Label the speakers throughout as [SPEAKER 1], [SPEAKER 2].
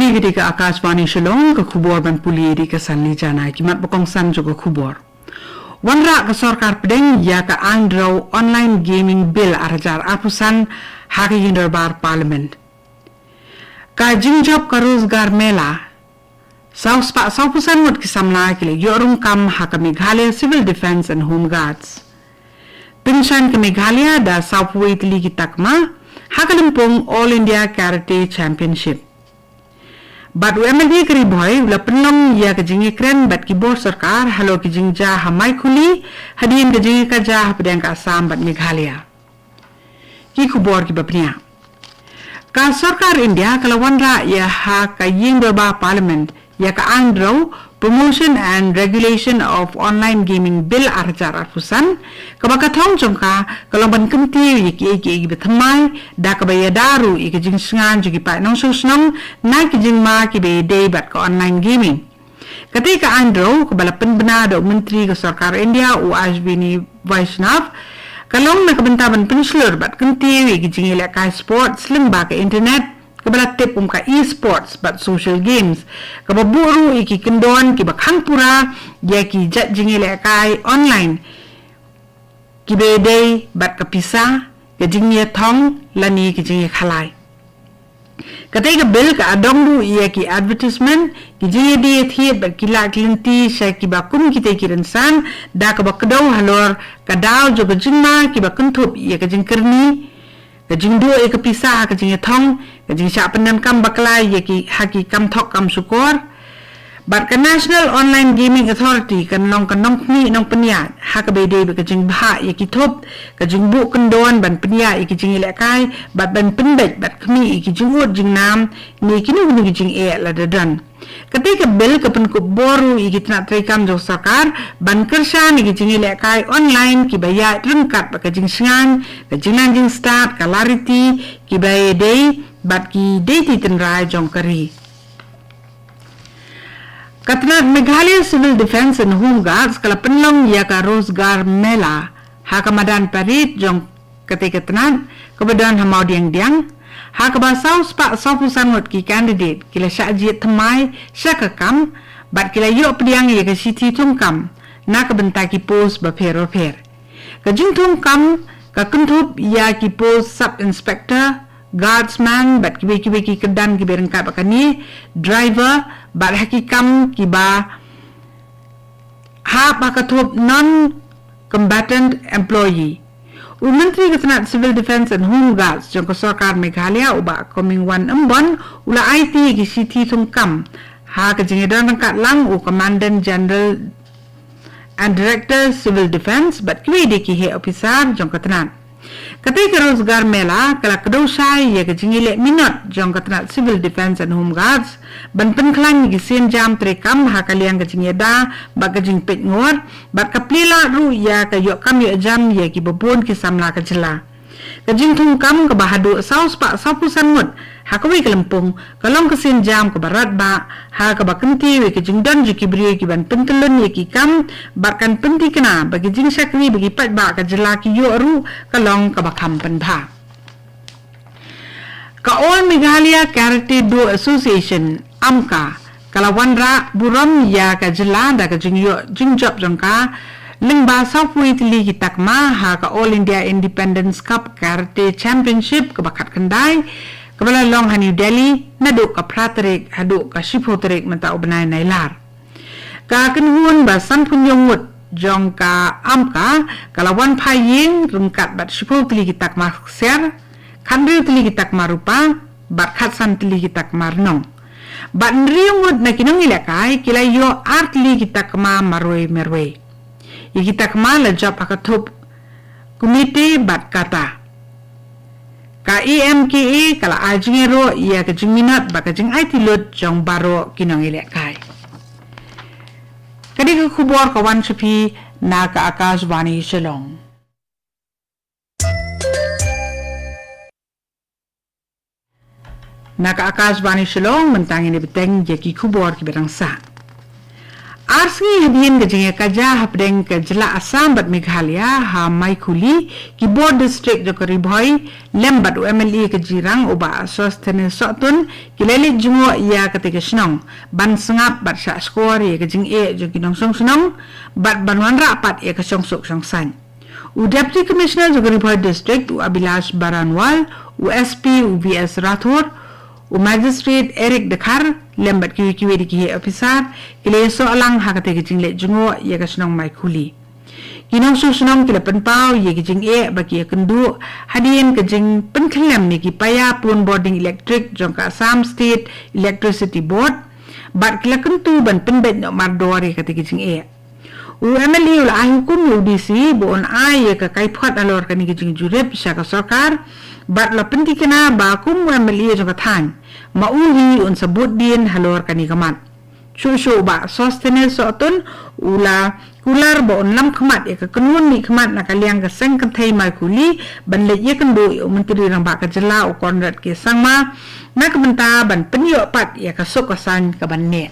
[SPEAKER 1] Kini ketika Akashwani Shillong ke kubur ban puli di kesan jana kimat bokongsan juga kubur. Wanra ke sarkar pedeng ya ke angdraw online gaming bill arajar apusan hari yang darbar parliament. Ka jingjop ke rozgar mela saupusan wad kisamla kile yorung kam haka Meghalaya Civil Defence and Home Guards. Pinshan ke Meghalaya da saupuwi tili kitakma haka lempung All India Karate Championship. Bat UMD keri boy ula penlong ya kejingi kren bat kibor sarkar halo kejingja hamai kuli hadin kejingi kaja pedang ka Assam bat Meghalaya. Ki kubor ki bapnia. Ka sarkar India kalawan ra ya ha ka ying berba parliament ya ka angdraw Promotion and Regulation of Online Gaming Bill arjar arpusan kabakathong jongka kalomban kemti iki bethamai da kabaya daru iki jing sngan jugi pa nong susnong na ki jing ma ki be day bat ka online gaming ketika andro kabalapan benado menteri ke sarkar India Ashwani Vaishnav kalong na kabentaban penslur bat kemti iki jing ilaka sports lemba ke internet kabala tip ka e-sports bat social games kababuru iki kendon ki bakhang pura ya ki jat jingile kai online ki bedei bat kapisa ke jingye thong lani ki jingye khalai katai ka bill ka adongdu ya ki advertisement ki jingye di thiet bat kila klinti sha ki bakum ki te kiransan da ka bakdaw halor kadaw jo jingma ki bakuntup ya ka jingkerni kajing dua ek pisah kajing thong kajing syak penan kam baklai yaki haki kam thok kam syukur bat ka National Online Gaming Authority kan nong ni nong peniat hak bede be kajing bha yaki thop kajing bu kendon ban peniat yaki jing lekai bat ban pendek bat kmi yaki jingud jing nam ni kini ni jing e la dadan ketika bil ke penkup boru yaki nak trikam jo sarkar ban kersa ni jing lekai online ki bayat rengkat ba kajing sngan kajing nanjing start clarity ki bayade bat ki date tenrai jong kari Katnat Meghalaya Civil Defence and Home Guards kala penlong ya ka rozgar mela haka madan parit jong ketika tenat kebedan hamau diang haka basau spak saupusan wat ki candidate kila syakjit temai syakakam bat kila yok pediang ya ka siti tungkam na ka bentaki pos baper kajing tungkam ka kentup ya ki pos sub inspector guardsman bat kibe ki kedan ki berengkat bakani driver bat hakikam ki ba ha bakatup non combatant employee Menteri Ketenat Civil Defence and Home Guards jong ke sarkar Meghalaya uba coming one embon ula IT ki siti tungkam ha ke jingidan rengkat lang u Commandant General and Director Civil Defence bat kibe ki he officer jong ketenat ketika rozgar mela kala kedosai ya kejingile minot jong ketenat Civil Defence and Home Guards ban penklang gi sen jam trekam ha kaliang kejingeda ba kejing pet ngor ba kaplila ru ya ka yok kam yo jam ya ki bobon ki samla ka jela kejing thung kam ka bahadu saus pa sapusan ngut ha ka wi kelempung kalong ke sen jam ka barat ba ha ka ba kenti wi kejing dan ju ki bri ki ban pentelun ya ki kam barkan penti kena bagi jing sakri bagi pat ba ka jela ki yo ru kalong ka ba kam pen bha ka All Meghalaya Karate Do Association amka kalawan ra buram ya ka jela da ka jing yo jing job jongka lengba sapui tili kitakma ha ka All India Independence Cup Karate Championship ke bakat kendai kebala long ha New Delhi naduk ka praterik haduk ka shipoterik menta ubenai nailar ka kenhun ba san punyong wut jong ka amka kalawan phaying rungkat bat shipotili kitakma ser khandri tili kitakma rupa bat khatsan tili kitakma nong bat nriung wut na kinong ilakai kilayo artli kitakma marwe merwe kita kemala job akatup komite bat kata ka EMKE kala ajingero ia kejinginat ba kejing IT lot jong baro kinong ilekai kadi ke kubor kawan sepi na ka Akashwani Shillong na ka Akashwani Shillong mentang ini beteng jeki kubor ki berang sa Arsi hadian ke jengya kaja hapdeng ke jela Assam bat Meghalaya ha mai khuli ki board district jo kari bhoi lembat UMLE ke jirang uba sostene sotun ki lele jungo ya ketika senong ban sengap bat syak skor ya ke jeng jo kinong song senong bat banwan rapat ya ke song sok song san. Deputy Commissioner jo kari bhoi district Abilash Baranwal SP VS Rathod Magistrate Eric Dekar lembat kiwi di kihe officer kile soalang hakate kijing le jungo ye ka senong mai khuli kinong su senong kile penpau ye kijing bagi kendu hadien kijing penkelem ni ki paya pun boarding electric jongka Assam State Electricity Board bat kile kentu ban penbet no mardori kate kijing UMLE ula hukum UDC bon ai ka kaiphat alor kani kijing jurep sya ka sarkar bat la pentikena ba kum UMLE jongka than mauhi un sebut din halor kani kamat shushu ba sostene sotun ula kular ba onlam khamat ya kenun ni khamat na kaliang ka seng kan thai mai kuli ban le ye kan do menteri rang ba ka jela o konrat ke sangma na ka benta ban penyo pat ya ka sok kasan ka ban ne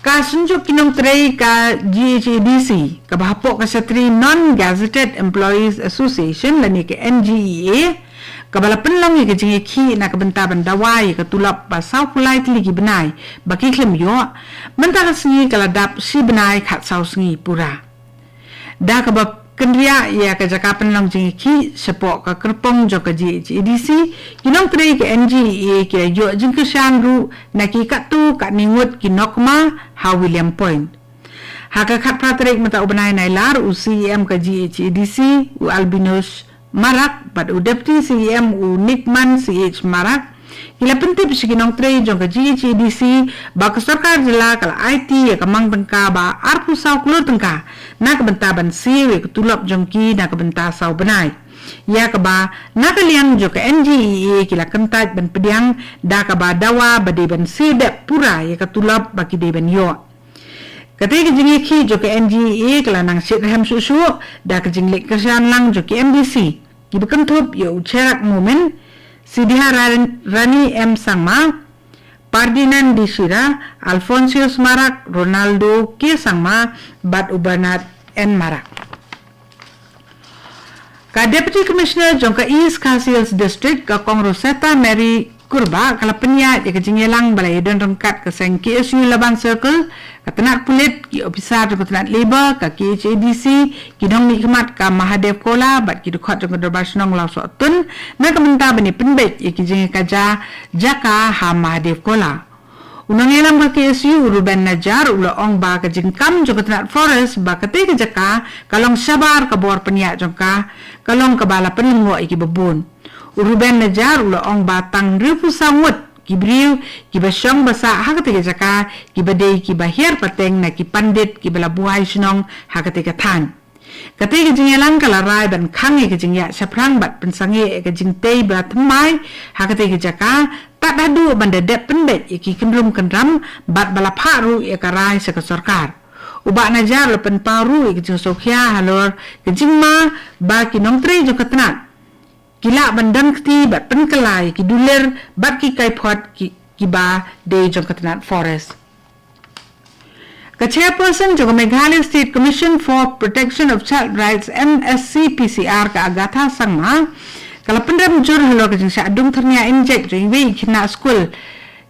[SPEAKER 1] ka sunjuk kinong trei ka GHADC ka bahapok ka satri non gazetted employees association lani ke NGEA kabala penlong ye kejing ki na kabenta bandawai ka tulap pasau kulai tili ki benai baki klem yo mentara singi kala dap si benai khat sau singi pura da ka ba kendria ya ka jaka penlong jing ki sepok ka kerpong jo ka GHADC kinong trei ke NGA ke yo jing ke sangru na ki katu ka ningut ki nokma ha William Point haka khat patrek mata ubenai nailar UCM ka GHADC u albinos Marak bat Deputy CM Nikman CH Marak kila pentip siginong trei jong ka GHADC ba ka sarkar jela kala IT ya kamang tengka ba arpu saw kulur tengka na ka bentaban siwe kutulap jong ki na ka benta saw benai ya ka ba na kalian jo ka NGEA kila kentat ban pediang da ka ba dawa ba de ban sidap pura ya ka tulap ba ki de ban yo Ketika jingi ki jo ke NGEA kala nang sit ham susu da ka jinglek kerjaan lang jo ke MDC ki bekentup yo cerak momen Sidiha Rani M Sangma Pardinan Disira Alfonsius Marak Ronaldo K Sangma Bat Ubanat N Marak ka Deputy Commissioner jongka East Khasi District ka Kong Rosetta Mary Kurba kala penyat ya kejingelang balai dan rengkat ke seng KSU Labang Circle ka tenat pulit ki officer ke tenat labor ka KHADC ki dong ni khmat ka Mahadev Kola bat ki dukhat jong derbar senong law so tun na ka menta bani penbet ya kijinge kaja jaka ha Mahadev Kola unang elam ka KSU Ruben Najar ula ong ba ka jingkam jong tenat forest ba ka te jaka kalong sabar ka bor penyat jong ka kalong ka bala penlingo iki bebun Ruben Najar ula ong batang ripu sangut kibriu kibasyong basa hakatiga jaka kibadei kibahir pateng na kipandit kibala buhay sinong hakatiga tan katiga jingelang kalarai ban khangi ke jingya saprang bat pensangi ke jingtei bat mai hakatiga jaka tak dadu banda dep pendet iki kendrum kendram bat bala pharu e karai sa sarkar uba Najar lepen paru ke jing sokhya halor ke jingma ba kinong trei jo katnat kila bandang kti bat penkelai ki duler bat ki kai phot ki ba de jong katnat forest ka chairperson jong Meghalaya State Commission for Protection of Child Rights MSC PCR ka Agatha Sangma kala pendam jur halo ka jing sa adung thania inject jing we khina school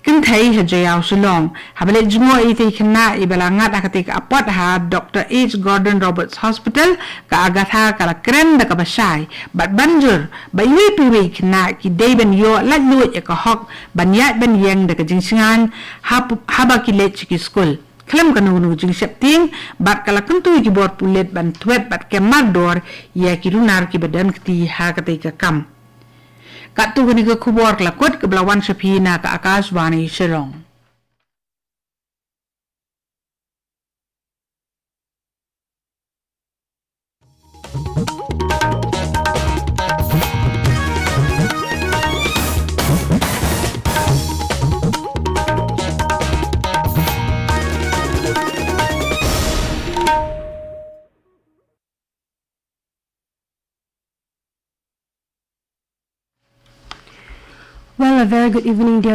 [SPEAKER 1] kin thai ha jayaw Shillong habale jumo ite khina ibala ngat akatik apot ha Dr. H Gordon Roberts Hospital ka Agatha kala kren da ka basai bat banjur bayi piwi khina ki deben yo lalu ya ka hok banyat ban yang da ka jingsingan haba ki lech ki school klem kanunu jing septing bat kala kentu ki bor pulet ban twet bat kemador ya ki lunar ki badan kti ha katika kam Kat tu kini ke kubur kelakut ke belawan sepina ke Akashwani Shillong.
[SPEAKER 2] Well, a very good evening, dear